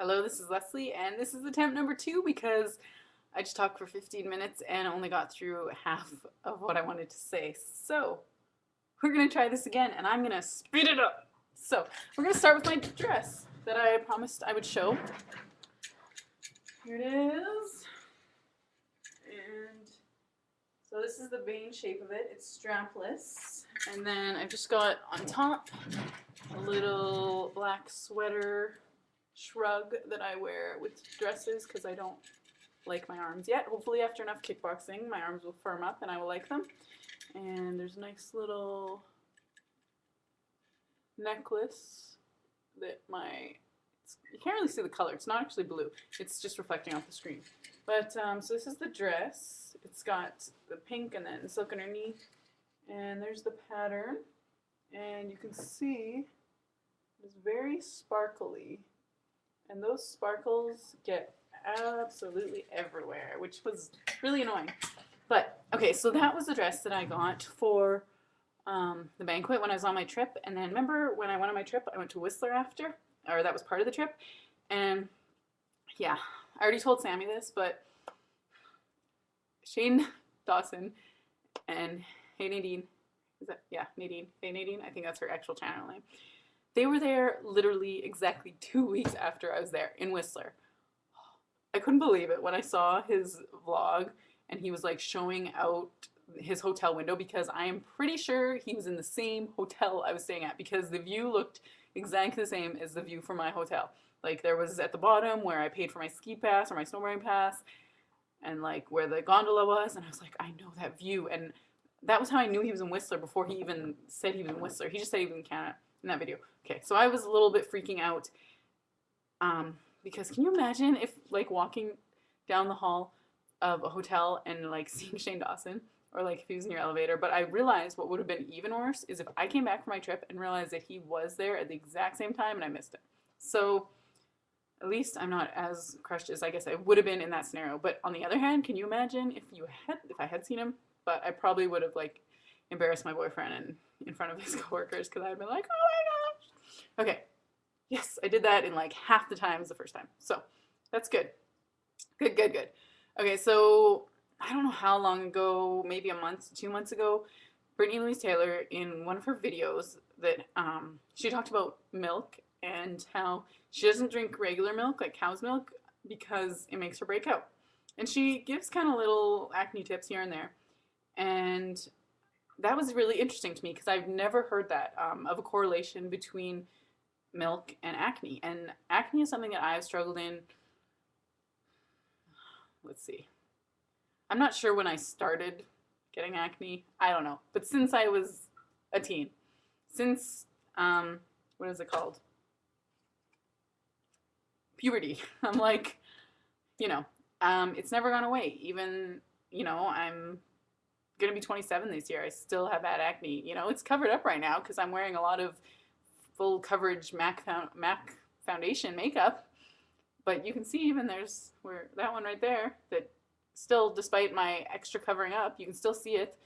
Hello, this is Leslie, and this is attempt number 2 because I just talked for 15 minutes and only got through half of what I wanted to say. So, we're going to try this again, and I'm going to speed it up. So, we're going to start with my dress that I promised I would show. Here it is. And so this is the vein shape of it. It's strapless. And then I've just got on top a little black sweater shrug that I wear with dresses because I don't like my arms yet. Hopefully after enough kickboxing my arms will firm up and I will like them. And there's a nice little necklace that you can't really see the color. It's not actually blue. It's just reflecting off the screen. But so this is the dress. It's got the pink and then silk underneath. And there's the pattern. And you can see it's very sparkly. And those sparkles get absolutely everywhere, which was really annoying. But, okay, so that was the dress that I got for the banquet when I was on my trip. And then remember when I went on my trip, I went to Whistler after, or that was part of the trip. And, yeah, I already told Sammy this, but Shane Dawson and Hey Nadine, Nadine, Hey Nadine, I think that's her actual channel name. They were there literally exactly 2 weeks after I was there in Whistler. I couldn't believe it when I saw his vlog and he was like showing out his hotel window because I am pretty sure he was in the same hotel I was staying at because the view looked exactly the same as the view from my hotel. Like there was at the bottom where I paid for my ski pass or my snowboarding pass and like where the gondola was, and I was like, I know that view. And that was how I knew he was in Whistler before he even said he was in Whistler. He just said he was in Canada in that video. Okay, so I was a little bit freaking out because can you imagine if like walking down the hall of a hotel and like seeing Shane Dawson, or like if he was in your elevator. But I realized what would have been even worse is if I came back from my trip and realized that he was there at the exact same time and I missed it. So at least I'm not as crushed as I guess I would have been in that scenario. But on the other hand, can you imagine if I had seen him? But I probably would have like embarrassed my boyfriend and in front of his coworkers because I'd been like, oh my gosh. Okay. Yes, I did that in like half the time as the first time. So that's good. Good. Okay, so I don't know how long ago, maybe a month, 2 months ago, Brittany Louise Taylor in one of her videos that she talked about milk and how she doesn't drink regular milk, like cow's milk, because it makes her break out. And she gives kind of little acne tips here and there. And that was really interesting to me because I've never heard that of a correlation between milk and acne. And acne is something that I've struggled in. Let's see. I'm not sure when I started getting acne. I don't know. But since I was a teen, since, what is it called? Puberty. I'm like, it's never gone away. Even, I'm going to be 27 this year. I still have bad acne. It's covered up right now because I'm wearing a lot of full coverage MAC foundation makeup. But you can see even there's that one right there that still, despite my extra covering up, you can still see it.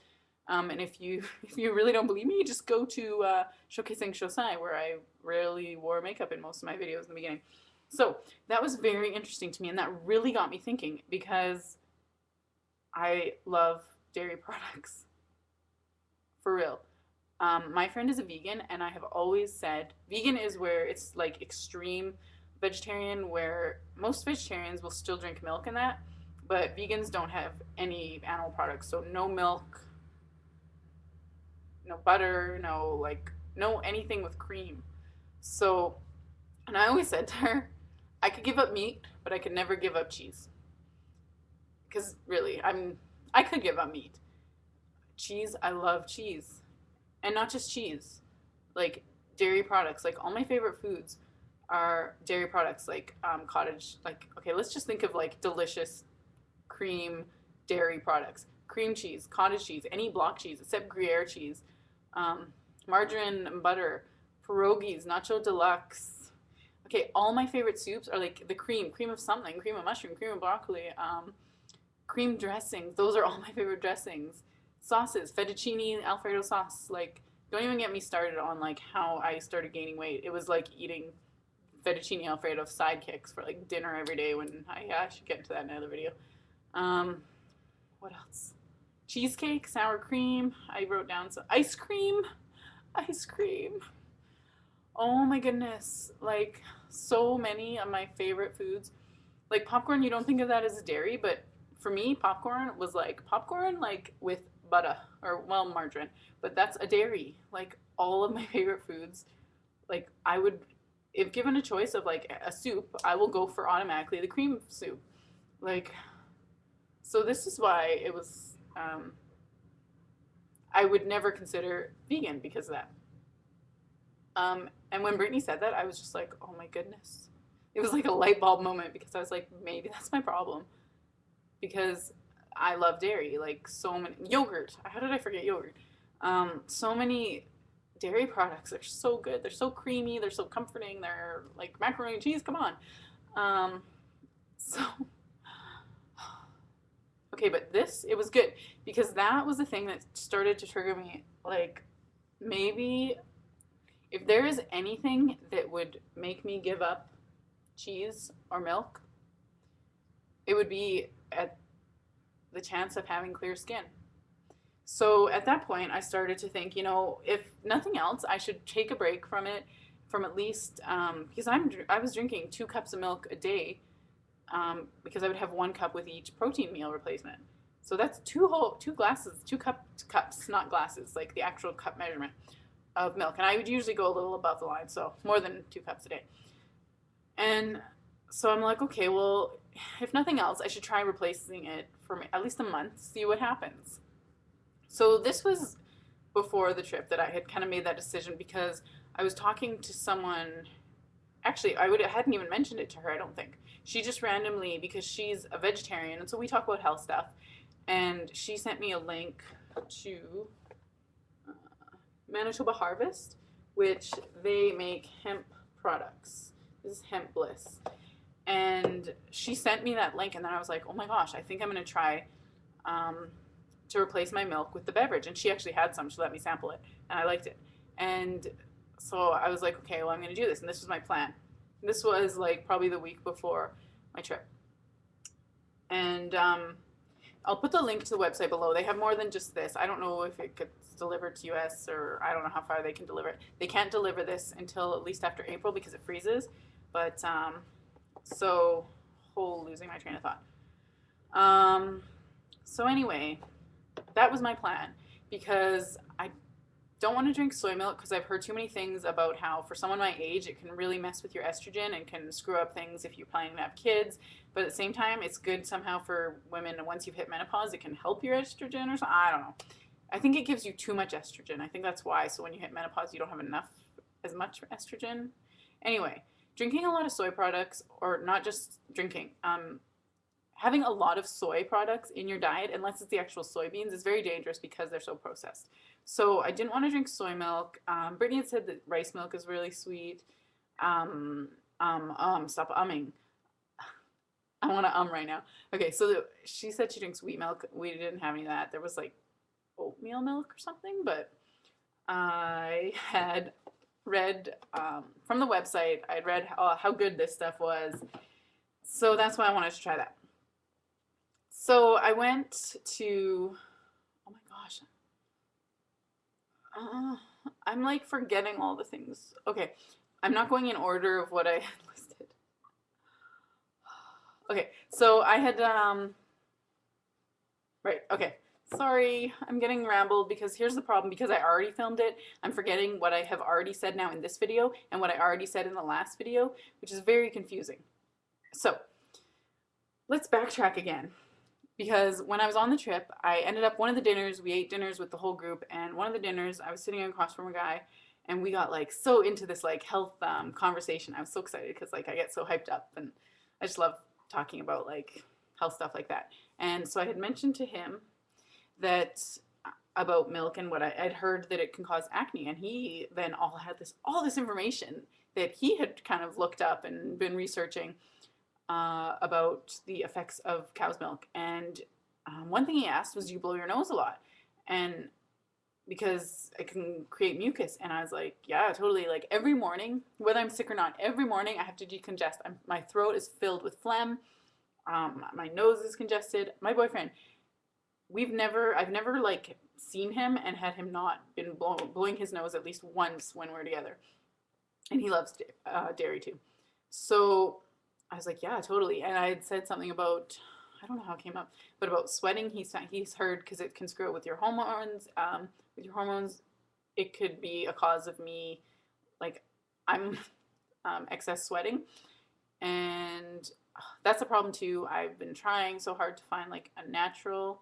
And if you really don't believe me, just go to XocasingXocai, where I rarely wore makeup in most of my videos in the beginning. So that was very interesting to me, and that really got me thinking because I love dairy products. For real. My friend is a vegan, and I have always said vegan is where it's like extreme vegetarian, where most vegetarians will still drink milk and that, but vegans don't have any animal products, so no milk, no butter, no anything with cream. So, and I always said to her, I could give up meat, but I could never give up cheese. Because really, I could give up meat. Cheese, I love cheese. And not just cheese, like dairy products. Like all my favorite foods are dairy products, like cottage, okay, let's just think of like delicious cream dairy products. Cream cheese, cottage cheese, any block cheese except Gruyere cheese, margarine and butter, pierogies, nacho deluxe. Okay, all my favorite soups are like the cream of something, cream of mushroom, cream of broccoli, cream dressings. Those are all my favorite dressings. Sauces, fettuccine, Alfredo sauce. Like, don't even get me started on like how I started gaining weight. It was like eating fettuccine alfredo sidekicks for like dinner every day. When I should get into that in another video. What else? Cheesecake, sour cream. I wrote down some ice cream. Ice cream. Oh my goodness. Like so many of my favorite foods. Like popcorn, you don't think of that as a dairy, but for me, popcorn was like popcorn like with butter or well margarine, but that's a dairy. Like all of my favorite foods, like I would, if given a choice of like a soup, I will go for automatically the cream soup. Like, so this is why it was, I would never consider vegan because of that. And when Brittany said that, I was just like, oh my goodness. It was like a light bulb moment because I was like, maybe that's my problem. Because I love dairy, like so many, yogurt. How did I forget yogurt? So many dairy products are so good. They're so creamy. They're so comforting. They're like macaroni and cheese. Come on. So, okay, but this, it was good because that was the thing that started to trigger me. Like, maybe if there is anything that would make me give up cheese or milk, it would be at the chance of having clear skin. So at that point, I started to think, you know, if nothing else, I should take a break from it, from at least because I was drinking 2 cups of milk a day because I would have 1 cup with each protein meal replacement. So that's 2 glasses, 2 cups, not glasses, like the actual cup measurement of milk. And I would usually go a little above the line, so more than 2 cups a day. And so I'm like, okay, well, if nothing else, I should try replacing it for at least a month, see what happens. So this was before the trip that I had kind of made that decision because I was talking to someone, actually, I hadn't even mentioned it to her, I don't think. She just randomly, because she's a vegetarian, and so we talk about health stuff, and she sent me a link to Manitoba Harvest, which they make hemp products. This is Hemp Bliss. And she sent me that link, and then I was like, oh my gosh, I think I'm going to try to replace my milk with the beverage. And she actually had some. She let me sample it, and I liked it. And so I was like, okay, well, I'm going to do this. And this was my plan. This was like probably the week before my trip. And I'll put the link to the website below. They have more than just this. I don't know if it gets delivered to US or I don't know how far they can deliver it. They can't deliver this until at least after April because it freezes. But so, losing my train of thought. So anyway, that was my plan because I don't want to drink soy milk because I've heard too many things about how for someone my age it can really mess with your estrogen and can screw up things if you're planning to have kids. But at the same time, it's good somehow for women once you've hit menopause, it can help your estrogen or something. I don't know. I think it gives you too much estrogen. I think that's why. So when you hit menopause, you don't have as much estrogen. Anyway, drinking a lot of soy products, or not just drinking, having a lot of soy products in your diet, unless it's the actual soybeans, is very dangerous because they're so processed. So I didn't want to drink soy milk. Brittany had said that rice milk is really sweet. Stop umming. I want to right now. Okay, so she said she drinks wheat milk. We didn't have any of that. There was like oatmeal milk or something, but I had read from the website, I had read how good this stuff was. So that's why I wanted to try that. So I went to, oh my gosh, I'm like forgetting all the things. Okay, I'm not going in order of what I had listed. Okay, so I had, right, okay. Sorry, I'm getting rambled because here's the problem. Because I already filmed it, I'm forgetting what I have already said now in this video and what I already said in the last video, which is very confusing. So let's backtrack again. Because when I was on the trip, I ended up, one of the dinners, we ate dinners with the whole group, and one of the dinners, I was sitting across from a guy, and we got like so into this like health conversation. I was so excited because like I get so hyped up, and I just love talking about like health stuff like that. And so I had mentioned to him that about milk and what I'd heard that it can cause acne, and he then had all this information that he had kind of looked up and been researching about the effects of cow's milk. And one thing he asked was, do you blow your nose a lot? And because I can create mucus. And I was like, yeah, totally. Like every morning, whether I'm sick or not, every morning I have to decongest. My throat is filled with phlegm. My nose is congested. My boyfriend, I've never like seen him and had him not been blowing his nose at least once when we're together. And he loves dairy too. So I was like, yeah, totally. And I had said something about, I don't know how it came up, but about sweating. He's heard because it can screw with your hormones. With your hormones, it could be a cause of me, like I'm excess sweating, and that's a problem too. I've been trying so hard to find like a natural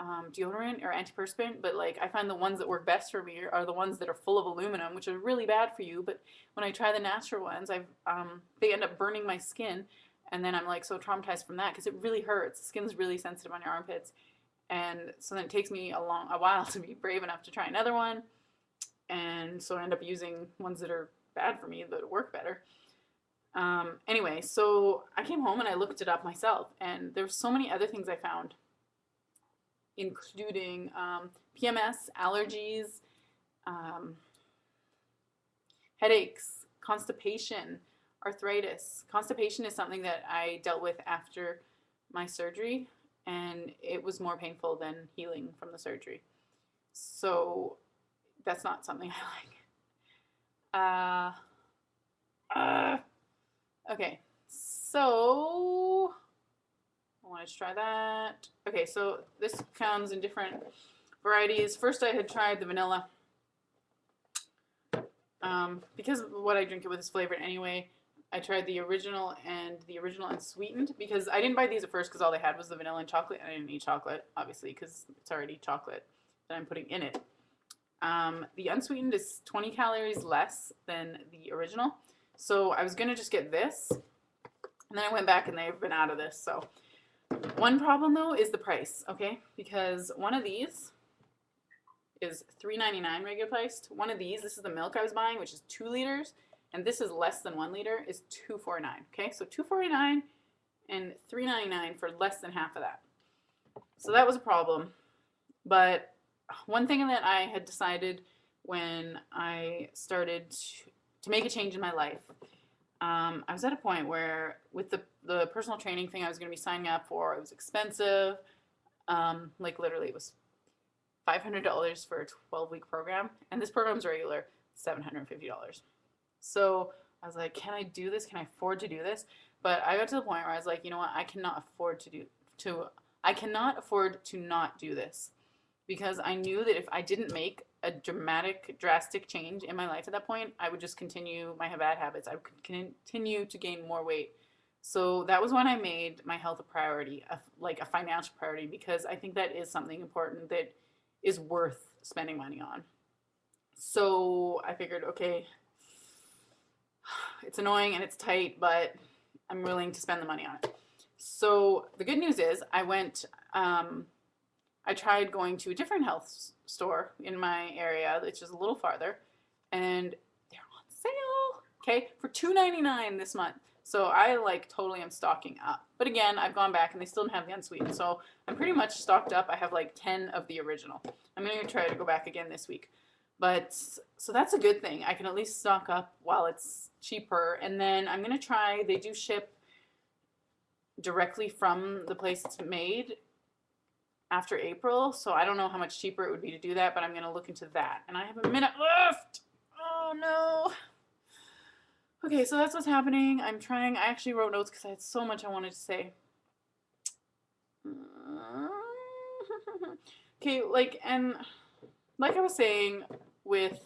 deodorant or antiperspirant, but like I find the ones that work best for me are the ones that are full of aluminum, which are really bad for you. But when I try the natural ones, they end up burning my skin, and then I'm like so traumatized from that because it really hurts. The skin's really sensitive on your armpits, and so then it takes me a while to be brave enough to try another one, and so I end up using ones that are bad for me that work better. Anyway, so I came home and I looked it up myself, and there's so many other things I found, including PMS, allergies, um, headaches, constipation, arthritis. Constipation is something that I dealt with after my surgery, and it was more painful than healing from the surgery. So that's not something I like. Okay, so I wanted to try that. Okay, so this comes in different varieties. First, I had tried the vanilla. Because what I drink it with is flavored anyway, I tried the original and unsweetened because I didn't buy these at first because all they had was the vanilla and chocolate, and I didn't eat chocolate, obviously, because it's already chocolate that I'm putting in it. The unsweetened is 20 calories less than the original. So I was going to just get this, and then I went back and they've been out of this. So one problem, though, is the price, okay? Because one of these is $3.99 regular priced. One of these, this is the milk I was buying, which is 2 liters, and this is less than 1 liter, is $2.49, okay? So $2.49 and $3.99 for less than half of that. So that was a problem. But one thing that I had decided when I started to make a change in my life, I was at a point where with the personal training thing I was going to be signing up for, it was expensive. Like literally it was $500 for a 12-week program, and this program's regular $750. So I was like, can I do this? Can I afford to do this? But I got to the point where I was like, you know what? I cannot afford to not do this, because I knew that if I didn't make a drastic change in my life at that point, I would just continue my bad habits. I would continue to gain more weight. So that was when I made my health a priority, like a financial priority, because I think that is something important that is worth spending money on. So I figured, okay, it's annoying and it's tight, but I'm willing to spend the money on it. So the good news is I tried going to a different health store in my area, which is a little farther, and they're on sale, okay, for $2.99 this month. So I like totally am stocking up. But again, I've gone back and they still don't have the unsweetened. So I'm pretty much stocked up. I have like 10 of the original. I'm going to try to go back again this week. But so that's a good thing. I can at least stock up while it's cheaper. And then I'm going to try, they do ship directly from the place it's made after April. So I don't know how much cheaper it would be to do that, but I'm going to look into that. And I have a minute left. Oh no. Okay, so that's what's happening. I actually wrote notes because I had so much I wanted to say. Okay, and like I was saying with,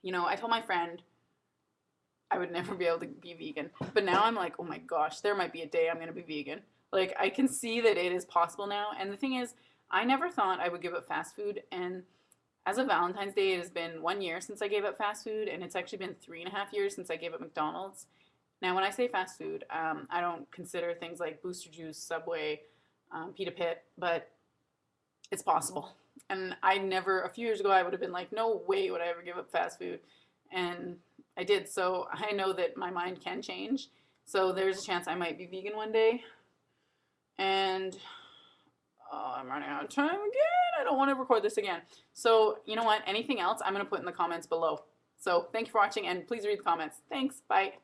I told my friend I would never be able to be vegan. But now I'm like, oh my gosh, there might be a day I'm going to be vegan. Like, I can see that it is possible now. And the thing is, I never thought I would give up fast food. And as of Valentine's Day, it has been 1 year since I gave up fast food, and it's actually been 3.5 years since I gave up McDonald's. Now, when I say fast food, I don't consider things like Booster Juice, Subway, Pita Pit, but it's possible. And a few years ago, I would have been like, no way would I ever give up fast food. And I did. So I know that my mind can change. So there's a chance I might be vegan one day. And Oh, I'm running out of time again. I don't want to record this again. So, you know what? Anything else, I'm going to put in the comments below. So, thank you for watching, and please read the comments. Thanks. Bye.